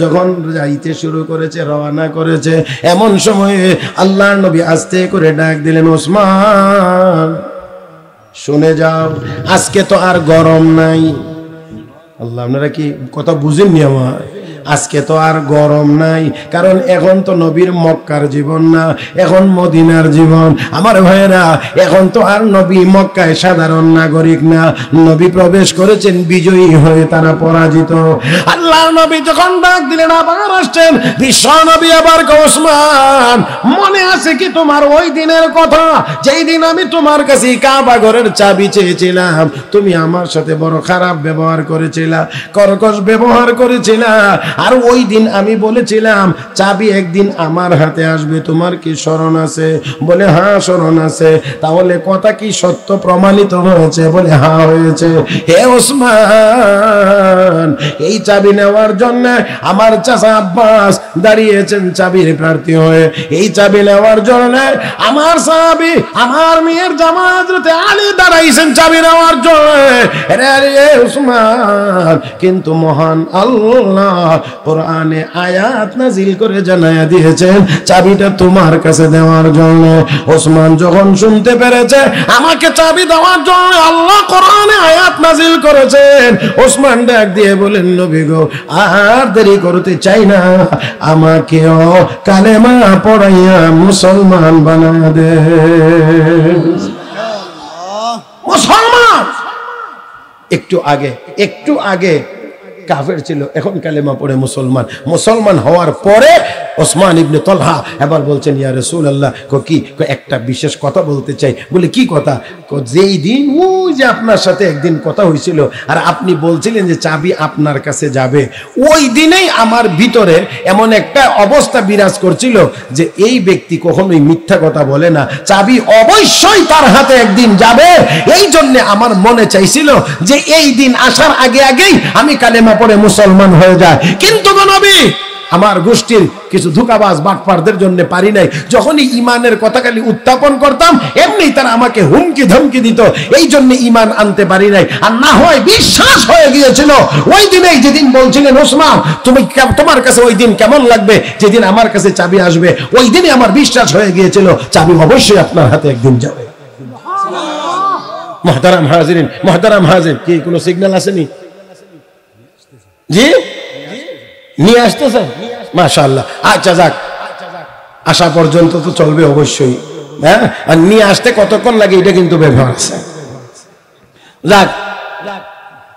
যখন যাইতে শুরু করেছে, রওনা করেছে, এমন সময়ে আল্লাহর নবী আস্তে করে ডাক দিলেন, ওসমান শুনে যাও, আজকে তো আর গরম নাই। আল্লাহ, আপনারা কি কথা বুঝেননি আমার? আজকে তো আর গরম নাই, কারণ এখন তো নবীর মক্কার জীবন না, এখন মদিনার জীবন। আমার ভাইয়েরা, এখন তো আর নবী মক্কায় সাধারণ নাগরিক না, নবী প্রবেশ করেছেন বিজয়ী হয়ে, তারা পরাজিত। আল্লাহ নবী যখন ডাক দিলেন, আবার আসছেন বিশ্ব নবী, আবার ওসমান মনে আছে কি তোমার ওই দিনের কথা, যেই দিন আমি তোমার কাছে কাবা ঘরের চাবি চেয়েছিলাম, তুমি আমার সাথে বড় খারাপ ব্যবহার করেছিলা, কর্কশ ব্যবহার করেছিলা, আর ওই দিন আমি বলেছিলাম চাবি একদিন আমার হাতে আসবে, তোমার কি স্মরণ আছে? বলে হ্যাঁ স্মরণ আছে। তাহলে কথা কি সত্য প্রমাণিত হয়েছে? বলে হ্যাঁ হয়েছে। হে ওসমান, এই চাবি নেওয়ার জন্য আমার চাচা আব্বাস দাঁড়িয়েছেন চাবির প্রার্থী হয়ে, এই চাবি নেওয়ার জন্য আমার সাহাবী, আমার মেয়ের জামা হযরত আলী দাঁড়াইছেন চাবি নেওয়ার জন্য। রে ওসমান, কিন্তু মহান আল্লাহ কোরআনে আয়াত নাজিল করে জানায়া দিয়েছেন চাবিটা তোমার কাছে দেওয়ার জন্য। ওসমান যখন শুনতে পেরেছে আমাকে চাবি দেওয়ার জন্য আল্লাহ কোরআনে আয়াত নাজিল করেছেন, ওসমান ডাক দিয়ে বলেন, নবী গো, আর দেরি করতে চাই না, আমাকেও কালেমা পড়াইয়া মুসলমান বানায়া দে। মুসলমান একটু আগে কাফের ছিল, এখন কালেমা পড়ে মুসলমান। মুসলমান হওয়ার পরে ওসমান ইবনে তলহা এবার বলছেন, ইয়া রাসূলুল্লাহ, কি একটা বিশেষ কথা বলতে চাই। বলে কি কথা? যেই দিন ওই যে আপনার সাথে একদিন কথা হয়েছিল আর আপনি বলছিলেন যে চাবি আপনার কাছে যাবে, ওই দিনেই আমার ভিতরে এমন একটা অবস্থা বিরাজ করছিল যে এই ব্যক্তি কখনোই মিথ্যা কথা বলে না, চাবি অবশ্যই তার হাতে একদিন যাবে। এই জন্য আমার মনে চাইছিল যে এই দিন আসার আগে আগেই আমি কালেমা পড়ে মুসলমান হয়ে যায়। কিন্তু গো নবী, আমার গোষ্ঠীর কিছু ধোঁকাবাজ বাটপারদের জন্য পারি নাই। যখনই ইমানের কথা খালি উত্থাপন করতাম, এমনি তারা আমাকে হুমকি ধমকি দিত, এই জন্য ইমান আনতে পারি নাই। আর না হয় বিশ্বাস হয়ে গিয়েছিল ওই দিনেই, যেদিন বলছিলেন ওসমান তোমার কাছে ওই দিন কেমন লাগবে, যেদিন আমার কাছে চাবি আসবে, ওই দিনই আমার বিশ্বাস হয়ে গিয়েছিল চাবি অবশ্যই আপনার হাতে একদিন যাবে। মুহতারাম হাজিরিন, মুহতারাম হাজির, কি কোনো সিগন্যাল আসেনি? জি নিয়ে আসতেছে, মাশাআল্লাহ। আচ্ছা যাক, আসা পর্যন্ত তো চলবে অবশ্যই, হ্যাঁ। আর নিয়ে আসতে কতক্ষণ লাগে এটা কিন্তু ব্যবহার আছে। যাক,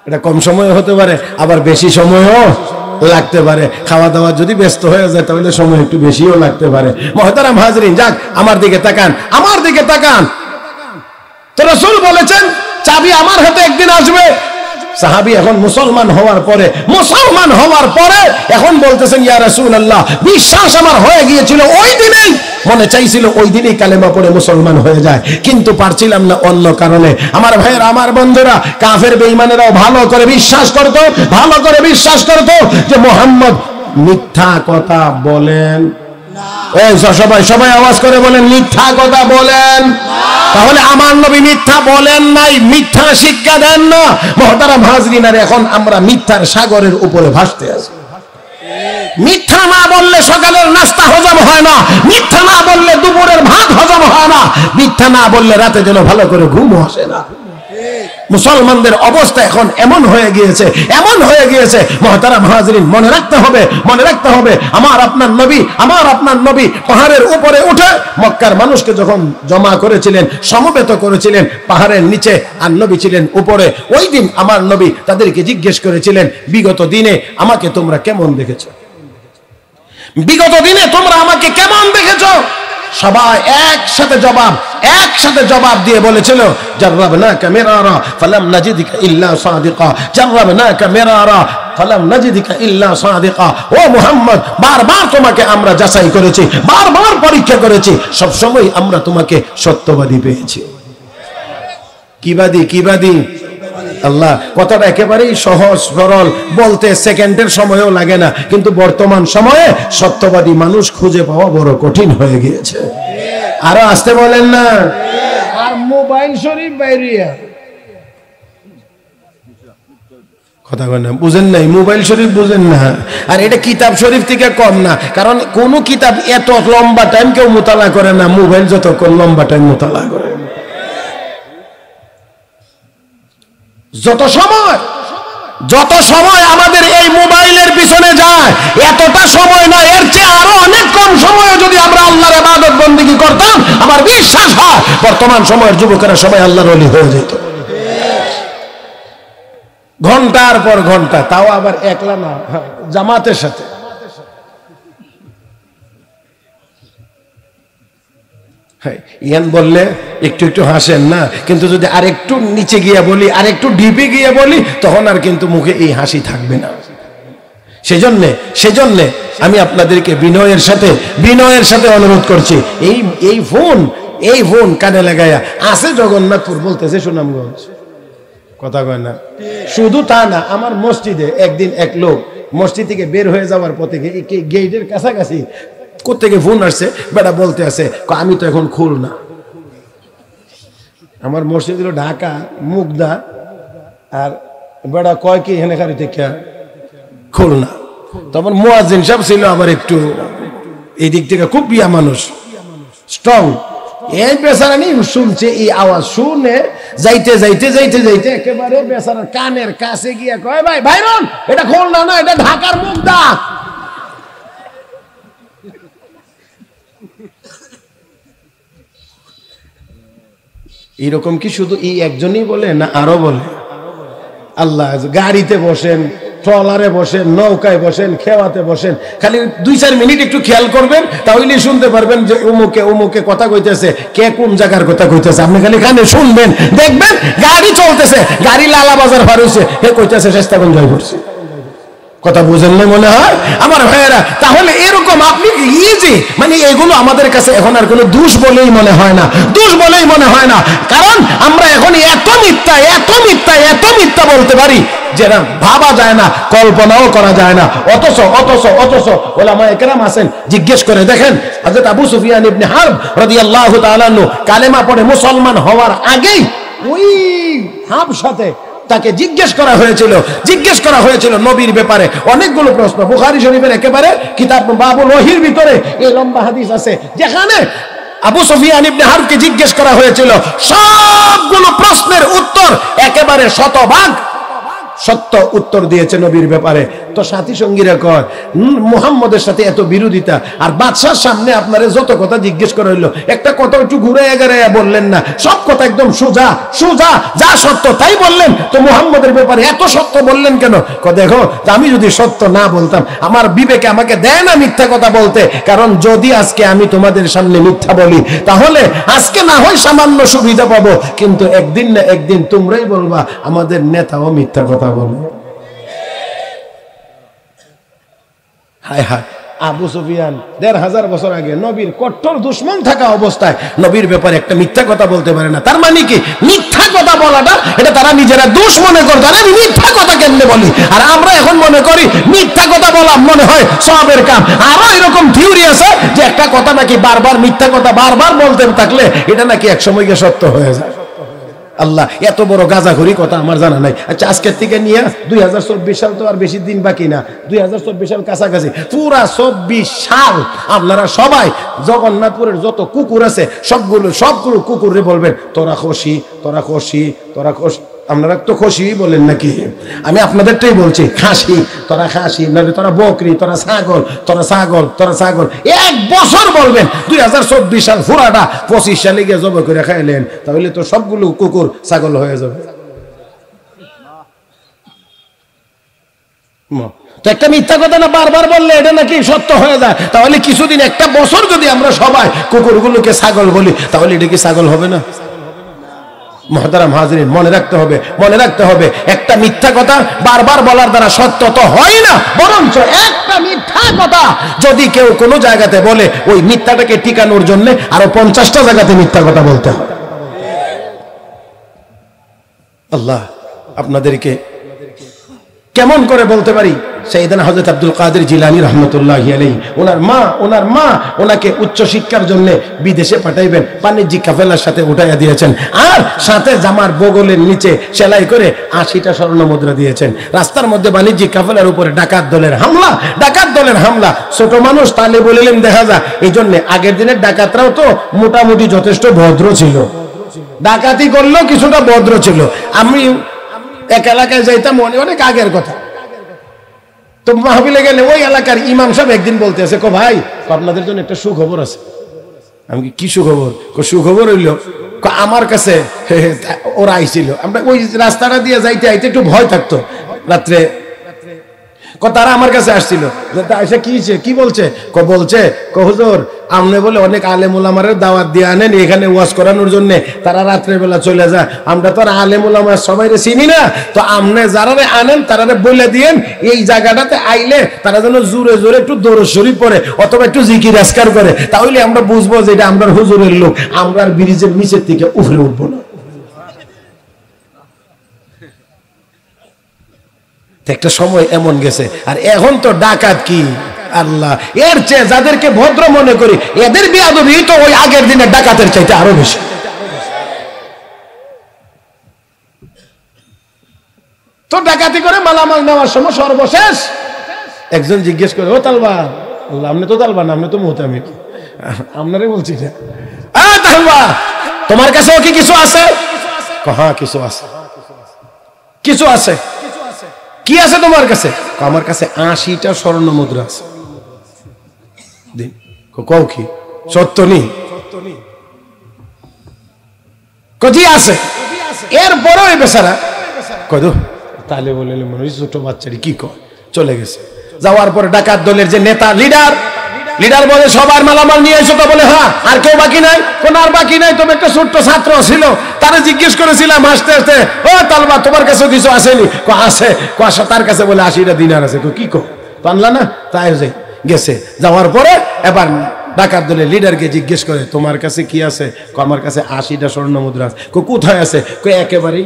এটা কম সময় হতে পারে, আবার বেশি সময়ও লাগতে পারে। খাওয়া দাওয়া যদি ব্যস্ত হয়ে যায় তাহলে সময় একটু বেশিও লাগতে পারে। মুহতারাম হাজিরিন, যাক, আমার দিকে তাকান, আমার দিকে তাকান। তো রাসূল বলেছেন চাবি আমার হাতে একদিন আসবে। সাহাবী এখন মুসলমান হওয়ার পরে এখন বলতেছেন, ইয়া রাসূলুল্লাহ, বিশ্বাস আমার হয়ে গিয়েছিল ওই দিনেই, মনে চাইছিল ওই দিনেই কালেমা পড়ে মুসলমান হয়ে যায়, কিন্তু পারছিলাম না অন্য কারণে। আমার ভাইয়েরা, আমার বন্ধুরা, কাফের বেঈমানেরাও ভালো করে বিশ্বাস করতো যে মুহাম্মদ মিথ্যা কথা বলেন। সবাই আওয়াজ করে বলেন, মিথ্যা কথা বলেন। তাহলে আমার নবী মিথ্যা বলেন নাই, মিথ্যা শিক্ষা দেন না। মুহতারাম হাজরিন, আর এখন আমরা মিথ্যার সাগরের উপরে ভাসতে আছি। মিথ্যা না বললে সকালের নাস্তা হজম হয় না, মিথ্যা না বললে দুপুরের ভাত হজম হয় না, মিথ্যা না বললে রাতে যেন ভালো করে ঘুম আসে না। মুসলমানদের অবস্থা এখন এমন হয়ে গিয়েছে মুহতারাম হাজিরিন, মনে রাখতে হবে আমার আপনার নবী পাহাড়ের উপরে উঠে মক্কার মানুষকে যখন জমা করেছিলেন, সমবেত করেছিলেন পাহাড়ের নিচে, আর নবী ছিলেন উপরে। ওই দিন আমার নবী তাদেরকে জিজ্ঞেস করেছিলেন, বিগত দিনে আমাকে তোমরা কেমন দেখেছো? বিগত দিনে তোমরা আমাকে কেমন দেখেছো? সবাই একসাথে জবাব দিয়ে বলেছিল, জাররাবনাকা মিরারা ফালাম নাজিদকা ইল্লা সাদিকা, জাররাবনাকা মিরারা ফালাম নাজিদকা ইল্লা সাদিকা। ও মুহাম্মদ, বারবার তোমাকে আমরা যাচাই করেছি, বারবার পরীক্ষা করেছি, সব সময় আমরা তোমাকে সত্যবাদী পেয়েছি। কিবাদী আল্লাহ। কথাটা একেবারেই সহজ সরল, বলতে সেকেন্ডের সময়ও লাগে না, কিন্তু বর্তমান সময়ে সত্যবাদী মানুষ খুঁজে পাওয়া বড় কঠিন হয়ে গিয়েছে। আরো আসতে বলেন না। আর মোবাইল শরীফ বাইরিয়া কথা বলেন না, বুঝেন নাই? মোবাইল শরীফ বুঝেন না। আর এটা কিতাব শরীফ থেকে কম না, কারণ কোন কিতাব এত লম্বা টাইম কেউ মোতালা করে না, মোবাইল যতক্ষণ লম্বা টাইম মোতালা করে। যত সময় আমাদের এই মোবাইলের পিছনে যায়, এতটা সময় নয়, এর চেয়ে আরো অনেক কম সময় যদি আমরা আল্লাহর ইবাদত বন্দেগী করতাম, আমার বিশ্বাস হয় বর্তমান সময়ের যুবকেরা সবাই আল্লাহর ওলি হয়ে যেত। ঘন্টার পর ঘন্টা, তাও আবার একলা না, জামাতের সাথে। ইয়ান বললে একটু হাসেন না, কিন্তু যদি আরেকটু নিচে গিয়ে বলি, আরেকটু ডিপে গিয়ে বলি, তখন আর কিন্তু মুখে এই হাসি থাকবে না। সেজন্য আমি আপনাদেরকে বিনয়ের সাথে অনুরোধ করছি, এই ফোন কানে লাগায়া আছে জগন্নাথপুর, বলতেছে সুনামগঞ্জ, কথা কয় না। শুধু তা না, আমার মসজিদে একদিন এক লোক মসজিদ থেকে বের হয়ে যাওয়ার পথে গেটের কাছাকাছি কোত্থেকে ফোন আসছে, বেটা বলতে আছে, আমি তো এখন খুলনা। আমার মসজিদ হলো ঢাকা মুগদা, আর বেটা কয় কি এখানে খালি থেকে খুলনা। তখন মুয়াজ্জিন সাহেব ছিল আবার একটু এই দিক থেকে খুব বিয়া মানুষ, স্ট্রং। এই বেচারা নি শুনছে এই আওয়াজ, শুনে যাইতে একেবারে বেচারার কানের কাছে গিয়ে কয়, ভাই ভাইরন, এটা খুলনা না, এটা ঢাকার মুগদা। এরকম কি শুধু এই একজনই বলে না আরো বলে? আল্লাহ, গাড়িতে বসেন, ট্রলারে বসেন, নৌকায় বসেন, খেওয়াতে বসেন, খালি 2-4 মিনিট একটু খেয়াল করবেন, তাহলেই শুনতে পারবেন যে অমুকে কথা কইতেছে, কে কোন জায়গার কথা কইতেছে। আপনি খালি কানে শুনবেন, দেখবেন গাড়ি চলতেছে, গাড়ি লালা বাজার পার হইছে, হে কইতেছে শেস্তাগঞ্জ জয় করছে। কথা বুঝেন না মনে হয় আমার ভাইয়েরা? তাহলে এরকম আপনি ইজি, মানে এগুলো আমাদের কাছে এখন আর কোনো দোষ বলেই মনে হয় না, কারণ আমরা এখন এত মিথ্যা বলতে পারি যেটা ভাবা যায় না, কল্পনাও করা যায় না। অথচ ওলামায়ে কেরাম আছেন, জিজ্ঞেস করে দেখেন, হযরত আবু সুফিয়ান ইবনে হারব রাদিয়াল্লাহু তাআলা আনহু কালেমা পড়ে মুসলমান হওয়ার আগেই ওই হাবশাতে তাকে জিজ্ঞেস করা হয়েছিল নবীর ব্যাপারে অনেকগুলো প্রশ্ন। বুখারী শরীফের একেবারে কিতাব বাবুল ওহীর ভিতরে এই লম্বা হাদিস আছে, যেখানে আবু সুফিয়ান ইবনে হারবকে জিজ্ঞেস করা হয়েছিল, সবগুলো প্রশ্নের উত্তর একেবারে শতভাগ সত্য উত্তর দিয়েছে নবীর ব্যাপারে। তো সাথী সঙ্গীরা কয়, মুহাম্মদের সাথে এত বিরোধিতা, আর বাদশার সামনে আপনারে যত কথা জিজ্ঞেস করা হইলো, একটা কথা একটু ঘুরে এগারে বললেন না, সব কথা একদম সোজা যা সত্য তাই বললেন, তো মুহাম্মদের ব্যাপারে এত সত্য বললেন কেন? দেখো, আমি যদি সত্য না বলতাম, আমার বিবেকে আমাকে দেয় না মিথ্যা কথা বলতে, কারণ যদি আজকে আমি তোমাদের সামনে মিথ্যা বলি, তাহলে আজকে না হয় সামান্য সুবিধা পাবো, কিন্তু একদিন না একদিন তোমরাই বলবা আমাদের নেতাও মিথ্যা কথা বলে। হায় হায়, আবু সুফিয়ান 1500 বছর আগে নবীর কট্টর দুশমন থাকা অবস্থায় নবীর ব্যাপারে একটা মিথ্যা কথা বলতে পারে না। তার মানে কি, মিথ্যা কথা বলাটা এটা তারা নিজেরা দোষ মনে করতো, আমি মিথ্যা কথা কেমনে বলি? আর আমরা এখন মনে করি মিথ্যা কথা বলা মনে হয় সওয়াবের কাম। আরো এরকম থিওরি আছে যে একটা কথা নাকি বারবার, মিথ্যা কথা বারবার বলতে থাকলে এটা নাকি এক সময় গিয়ে সত্য হয়ে যায়। আল্লাহ, এত বড় গাঁজাখড়ি কথা আমার জানা নাই। আচ্ছা, আজকের থেকে নিয়ে 2024 সাল তো আর বেশি দিন বাকি না, 2024 সাল কাছাকাছি, পুরা 24 সাল আপনারা সবাই জগন্নাথপুরের যত কুকুর আছে সবগুলো কুকুরে বলবেন তোরা খুশি, তোরা খুশি, তোরা খুশি। আপনারা তো খুশি বলেন নাকি? আমি আপনাদেরটাই বলছি, খাসি, তোরা খাসি, নাহলে তোরা বকরি, তোরা ছাগল, তোরা ছাগল, তোরা ছাগল। 1 বছর বলবেন 2024 সাল পুরাটা 25 সালে গিয়ে জব করে খাইলেন, তাহলে তো সবগুলো কুকুর ছাগল হয়ে যাবে। তো একটা মিথ্যা কথা না বারবার বললে এটা নাকি সত্য হয়ে যায়? তাহলে কিছুদিন, একটা বছর যদি আমরা সবাই কুকুরগুলোকে ছাগল বলি, তাহলে এটা কি ছাগল হবে না? মুহতারাম হাজিরিন, মনে রাখতে হবে, মনে রাখতে হবে, একটা মিথ্যা কথা বারবার বলার দ্বারা সত্য তো হয় না, বরঞ্চ একটা মিথ্যা কথা যদি কেউ কোনো জায়গাতে বলে, ওই মিথ্যাটাকে টিকানোর জন্য আরো 50টা জায়গাতে মিথ্যা কথা বলতে হবে। আল্লাহ আপনাদেরকে কেমন করে বলতে পারি, সাইয়েদানা হযরত আব্দুল কাদের জিলানী রাহমাতুল্লাহি আলাইহি, ওনার মা ওনাকে উচ্চ শিক্ষার জন্য বিদেশে পাঠাইবেন, বাণিজ্যিক কাফেলার সাথে উঠাইয়া দিয়েছেন, আর সাথে জামার বগলের নিচে সেলাই করে 80টা স্বর্ণ মুদ্রা দিয়েছেন। রাস্তার মধ্যে বাণিজ্যিক কাফেলার উপরে ডাকাত দলের হামলা, ছোট মানুষ তালিবুল ইলম দেখা যায়। এই জন্য আগের দিনের ডাকাতরাও তো মোটামুটি যথেষ্ট ভদ্র ছিল, ডাকাতি করলেও কিছুটা ভদ্র ছিল। আমি এক এলাকায় যাইতাম, অনেক আগের কথা, তো মাহফিলে গেলে ওই এলাকার ইমাম সাহেব একদিন বলতেছে, কো ভাই আপনাদের জন্য একটা সুখবর আছে। আমি কি সুখবর? সুখবর হইল আমার কাছে ওরা আইছিল, আমরা ওই রাস্তাটা দিয়ে যাইতে আইতে একটু ভয় থাকতো রাত্রে, তারা আমার কাছে আসছিল, কি বলছে? বলছে হুজুর আমনে বলে অনেক আলেম ওলামারের দাওয়াত দিয়ে আনেন এখানে ওয়াজ করানোর জন্য, তারা রাত্রে বেলা চলে যায়, আমরা তো আর আলেম ওলামার সবাইরে চিনি না, তো আমনে যারারে আনেন তারারে বলে দিয়েন এই জায়গাটাতে আইলে তারা যেন জোরে জোরে একটু দরুদ শরীফ পড়ে অথবা একটু জিকির আজকার করে, তাহলে আমরা বুঝবো যে এটা আমরা হুজুরের লোক, আমরা আর ব্রিজের নিচের থেকে উঠে উঠবো না। একটা সময় এমন গেছে, আর এখন তো ডাকাত কি আল্লাহ, এর চেয়ে যাদেরকে ভদ্র মনে করি এদের বেয়াদবি তো ওই আগের দিনের ডাকাতের চাইতে আরো বেশি। তো ডাকাতি করে মালামাল নেওয়ার সময় সর্বশেষ একজন জিজ্ঞেস করে, ও তালবা, আপনি তো তালবা না, আপনি তো মুহতামিম, আপনারই বলছি না, তালবা তোমার কাছেও কি কিছু আছে? হ্যাঁ কিছু আছে। কিছু আছে? কি আছে তোমার কাছে? আমার কাছে 80টা স্বর্ণ মুদ্রা আছে। কও কি সত্য নেই? কজি আছে। এরপরে ওই বেচারা কত তাহলে বলে মনে হয় ছোট বাচ্চারি কি কয়, চলে গেছে। যাওয়ার পরে ডাকাত দলের যে নেতা লিডার বলে সবার মালামাল নিয়ে এসো, তো বলে হ্যাঁ, আর কেউ বাকি নাই? কোন আর বাকি নাই, তবে একটা ছোট্ট ছাত্র ছিল, তারা জিজ্ঞেস করেছিলাম হাসতে হাসতে, ও তালবা তোমার কাছে কিছু আসেনি? আছে। তার কাছে বলে 80টা দিনার আছে। কি কো আনলা না? তাই গেছে। যাওয়ার পরে এবার ডাকাত দলের লিডারকে জিজ্ঞেস করে, তোমার কাছে কি আছে? আমার কাছে 80টা স্বর্ণ মুদ্রা আছে। কোথায় আছে? একেবারে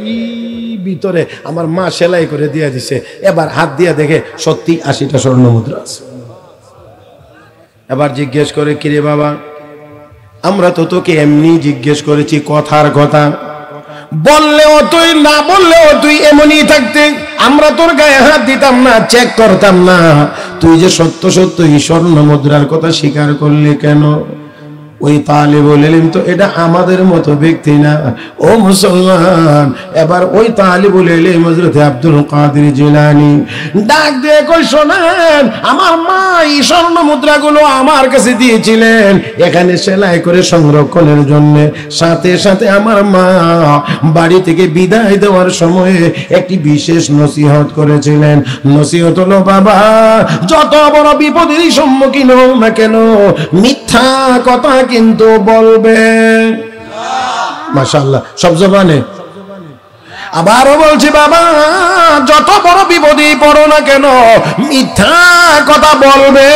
ভিতরে আমার মা সেলাই করে দিয়ে দিছে। এবার হাত দিয়ে দেখে সত্যি 80টা স্বর্ণ মুদ্রা আছে। এবার জিজ্ঞেস করে, কিরে বাবা, আমরা তো তোকে এমনি জিজ্ঞেস করেছি কথার কথা, বললেও তুই, না বললেও তুই এমনই থাকতে, আমরা তোর গায়ে হাত দিতাম না, চেক করতাম না, তুই যে সত্য সত্য এই স্বর্ণ মুদ্রার কথা স্বীকার করলি কেন? ওই তালিবুল ইলম তো এটা আমাদের মতো ব্যক্তি না, ও মুসলমান। এবার ওই তালিবুল ইলম হযরত আব্দুল কাদের জিলানী ডাক দিয়ে কই, শোনেন, আমার মা এই স্বর্ণ মুদ্রাগুলো আমার কাছে দিয়েছিলেন এখানে সেলাই করে সংরক্ষণের জন্য। সাথে সাথে আমার মা বাড়ি থেকে বিদায় দেওয়ার সময় একটি বিশেষ নসিহত করেছিলেন। নসিহত হলো, বাবা যত বড় বিপদের সম্মুখীন হও না কেন, মিথ্যা কথা কিন্তু বলবে। মাশাআল্লাহ, সব জবানে। আবারও বলছি, বাবা যত বড় বিপদে পড়ো না কেন, মিথ্যা কথা বলবে।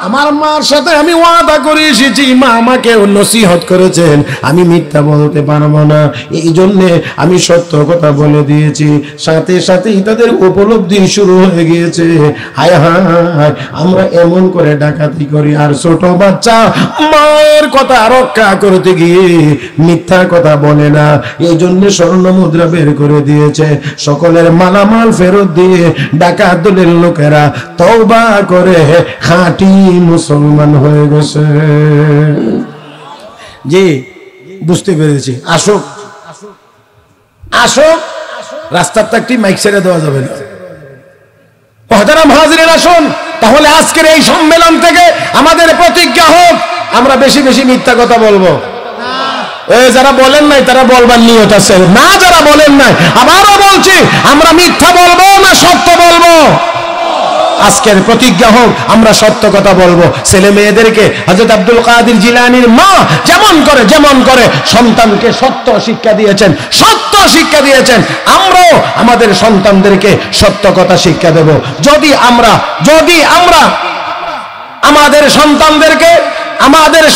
আমার মার সাথে আমি ওয়াদা করে এসেছি, মা আমাকে নসিহত করেছেন আমি মিথ্যা বলতে পারবো না, এই জন্যে আমি সত্য কথা বলে দিয়েছি। সাথে সাথেই তাদের উপলব্ধি শুরু হয়ে গিয়েছে, হায় হায় আমরা এমন করে ডাকাতি করি, আর ছোট বাচ্চা মায়ের কথা রক্ষা করতে গিয়ে মিথ্যা কথা বলে না, এই জন্য স্বর্ণ মুদ্রা বের করে দিয়েছে। সকলের মালামাল ফেরত দিয়ে ডাকাত দলের লোকেরা তওবা করে খাঁটি মুসলমান হয়ে গেছে। জি বুঝতে পেরেছি। আসো আসো, রাস্তার তো একটি মাইক ছেড়ে দেওয়া যাবে না। মুহতারাম হাজিরিন, আসুন তাহলে আজকের এই সম্মেলন থেকে আমাদের প্রতিজ্ঞা হোক, আমরা বেশি বেশি মিথ্যা কথা বলবো। যারা বলেন নাই তারা বলবার নিয়ত আছে না, যারা বলেন নাই আবারও বলছি, আমরা মিথ্যা বলবো না সত্য বলবো। আজকের প্রতিজ্ঞা হোক আমরা সত্য কথা বলবো। ছেলে মেয়েদেরকে হযরত আব্দুল কাদের জিলানীর মা যেমন করে সন্তানকে সত্য শিক্ষা দিয়েছেন, সত্য শিক্ষা দিয়েছেন, আমরাও আমাদের সন্তানদেরকে সত্য কথা শিক্ষা দেব। যদি আমরা আমাদের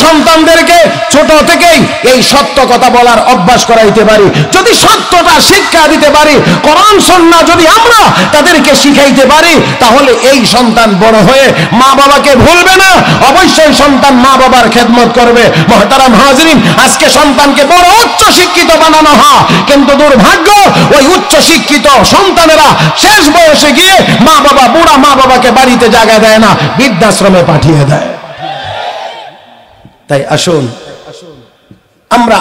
সন্তানদেরকে ছোট থেকেই এই সত্য কথা বলার অভ্যাস করাইতে পারি, যদি সত্যটা শিক্ষা দিতে পারি, কোরআন সুন্নাহ যদি আমরা তাদেরকে শিখাইতে পারি, তাহলে এই সন্তান বড় হয়ে মা বাবাকে ভুলবে না, অবশ্যই সন্তান মা বাবার খেদমত করবে। মুহতারাম হাজিরিন, আজকে সন্তানকে বড় উচ্চ শিক্ষিত বানানো হয়, কিন্তু দুর্ভাগ্য ওই উচ্চ শিক্ষিত সন্তানেরা শেষ বয়সে গিয়ে বুড়া মা বাবাকে বাড়িতে জায়গা দেয় না, বৃদ্ধাশ্রমে পাঠিয়ে দেয়। তাই আসুন আমরা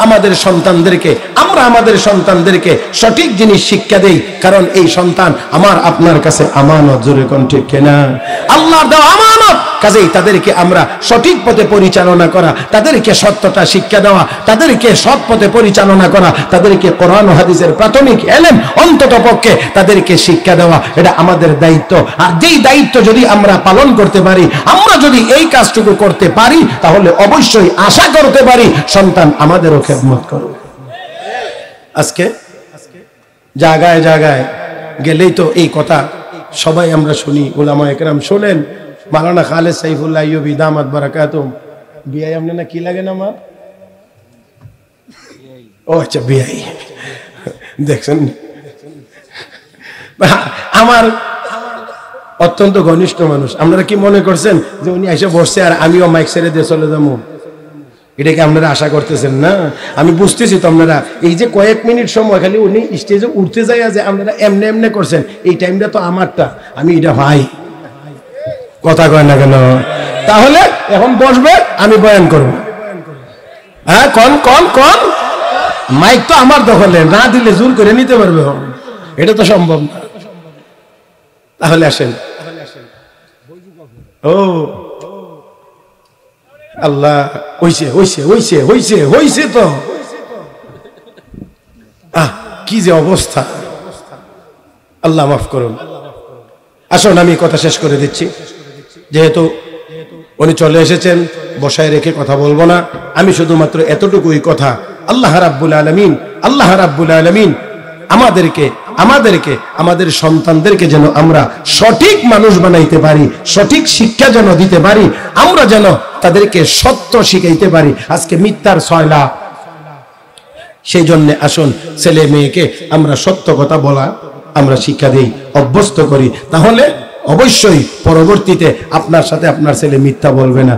আমাদের সন্তানদেরকে সঠিক জিনিস শিক্ষা দেই, কারণ এই সন্তান আমার আপনার কাছে আমানত। জোরে কোন ঠিক কিনা? আল্লাহর দেওয়া আমানত, কাজেই তাদেরকে আমরা সঠিক পথে পরিচালনা করা, তাদেরকে সত্যটা শিক্ষা দেওয়া, তাদেরকে সৎ পথে পরিচালনা করা, তাদেরকে কোরআন ও হাদিসের প্রাথমিক ইলম অন্তত পক্ষে তাদেরকে শিক্ষা দেওয়া, এটা আমাদের দায়িত্ব। আর যেই দায়িত্ব যদি আমরা পালন করতে পারি, আমরা যদি এই কাজটুকু করতে পারি, তাহলে অবশ্যই আশা করতে পারি সন্তান আমাদেরও খেদমত করবে। আজকে জায়গায় জায়গায় গেলেই তো এই কথা সবাই আমরা শুনি, উলামায়ে কেরাম শোনেন। মাওলানা খালেদ সাইফুল্লাহ আইয়ুবী দামাত বারাকাতুহুম, বিআই আপনি না কি লাগে না মা? ও আচ্ছা বিআই, দেখছেন আমার অত্যন্ত ঘনিষ্ঠ মানুষ। আপনারা কি মনে করছেন যে উনি এসে বসছে আর আমিও মাইক ছেড়ে দিয়ে চলে যাবো? এটা কি আপনারা আশা করতেছেন? না, আমি বুঝতেছি তো আপনারা এই যে কয়েক মিনিট সময় খালি উনি স্টেজে উঠতে যায় যে আপনারা এমনে করছেন, এই টাইমটা তো আমারটা, আমি এটা ভাই কথা কয় না কেন? তাহলে এখন বসবে, আমি বয়ান করব। হ্যাঁ কন মাইক তো আমার দখলে, না দিলে জোর করে নিতে পারবে, এটা তো সম্ভব না। তাহলে আসেন। ও আল্লাহ, হইছে তো, কি যে অবস্থা, আল্লাহ মাফ করুন। আসুন আমি কথা শেষ করে দিচ্ছি, যেহেতু উনি চলে এসেছেন, বসায় রেখে কথা বলবো না। আমি শুধুমাত্র এতটুকুই কথা, আল্লাহ রাব্বুল আলামিন আমাদেরকে আমাদের সন্তানদেরকে যেন আমরা সঠিক মানুষ বানাইতে পারি, সঠিক শিক্ষা যেন দিতে পারি, আমরা যেন তাদেরকে সত্য শিখাইতে পারি। আজকে মিথ্যার ছয়লা, সেই জন্য আসুন ছেলে মেয়েকে আমরা সত্য কথা বলা আমরা শিক্ষা দেই, অভ্যস্ত করি, তাহলে অবশ্যই পরবর্তীতে আপনার সাথে আপনার ছেলে মিথ্যা বলবে না।